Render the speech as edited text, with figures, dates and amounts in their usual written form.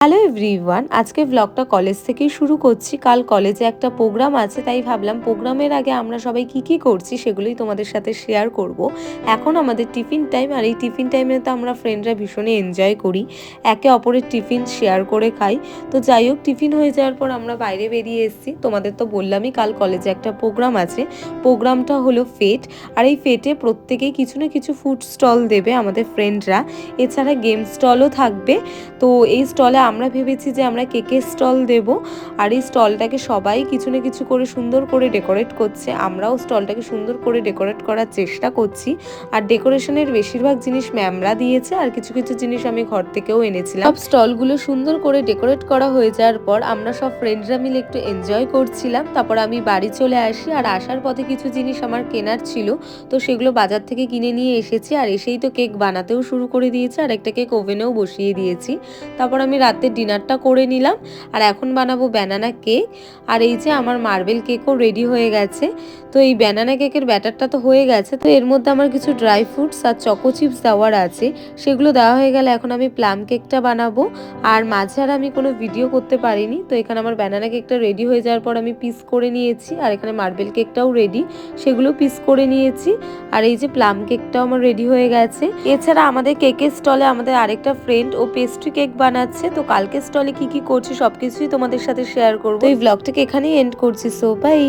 Hello everyone, আজকে ব্লগটা college থেকেই শুরু করছি। কাল কলেজে একটা প্রোগ্রাম আছে, তাই ভাবলাম প্রোগ্রামের আগে আমরা সবাই কি করছি সেগুলোই তোমাদের সাথে শেয়ার করব। এখন আমাদের টিফিন টাইম, আর এই টিফিন টাইমে তো আমরা ফ্রেন্ডরা ভীষণই এনজয় করি, একে অপরের টিফিন শেয়ার করে খাই। তো যাই হোক, টিফিন হয়ে যাওয়ার পর আমরা বাইরে বেরিয়ে এসেছি। তোমাদের তো বললামই কাল কলেজে একটা প্রোগ্রাম আছে। প্রোগ্রামটা হলো ফেট, আর এই ফেটে প্রত্যেকেই কিছু না কিছু ফুড স্টল দেবে আমাদের ফ্রেন্ডরা, এছাড়া গেম স্টলও থাকবে। তো এই স্টলে আমরা ভেবেছি যে আমরা কেকের স্টল দেব, আর এই স্টলটাকে সবাই কিছু না কিছু করে সুন্দর করে ডেকোরেট করছে। আমরাও স্টলটাকে সুন্দর করে ডেকোরেট করার চেষ্টা করছি, আর ডেকোরেশনের বেশিরভাগ জিনিস ম্যামরা দিয়েছে, আর কিছু কিছু জিনিস আমি ঘর থেকেও এনেছিলাম। সব স্টলগুলো সুন্দর করে ডেকোরেট করা হয়ে যাওয়ার পর আমরা সব ফ্রেন্ডরা মিলে একটু এনজয় করছিলাম। তারপর আমি বাড়ি চলে আসি, আর আসার পথে কিছু জিনিস আমার কেনার ছিল, তো সেগুলো বাজার থেকে কিনে নিয়ে এসেছি। আর এসেই তো কেক বানাতেও শুরু করে দিয়েছি, আর একটা কেক ওভেনেও বসিয়ে দিয়েছি। তারপর আমি রাতের ডিনারটা করে নিলাম, আর এখন বানাবো ব্যানানা কেক। আর এই যে আমার মার্বেল কেকও রেডি হয়ে গেছে। তো এই ব্যানানা কেকের ব্যাটারটা তো হয়ে গেছে, তো এর মধ্যে আমার কিছু ড্রাই ফ্রুটস আর চকো চিপস দেওয়ার আছে, সেগুলো দেওয়া হয়ে গেলে এখন আমি প্লাম কেকটা বানাবো। আর মাঝে আর আমি কোনো ভিডিও করতে পারিনি, তো এখানে আমার ব্যানানা কেকটা রেডি হয়ে যাওয়ার পর আমি পিস করে নিয়েছি, আর এখানে মার্বেল কেকটাও রেডি, সেগুলো পিস করে নিয়েছি। আর এই যে প্লাম কেকটাও আমার রেডি হয়ে গেছে। এছাড়া আমাদের কেকের স্টলে আমাদের আরেকটা ফ্রেন্ড ও পেস্ট্রি কেক বানাচ্ছে, তো কালকে স্টলে কি করছি সবকিছুই তোমাদের সাথে শেয়ার করবো। তো এই ব্লগটাকে এখানেই এন্ড করছি। So by.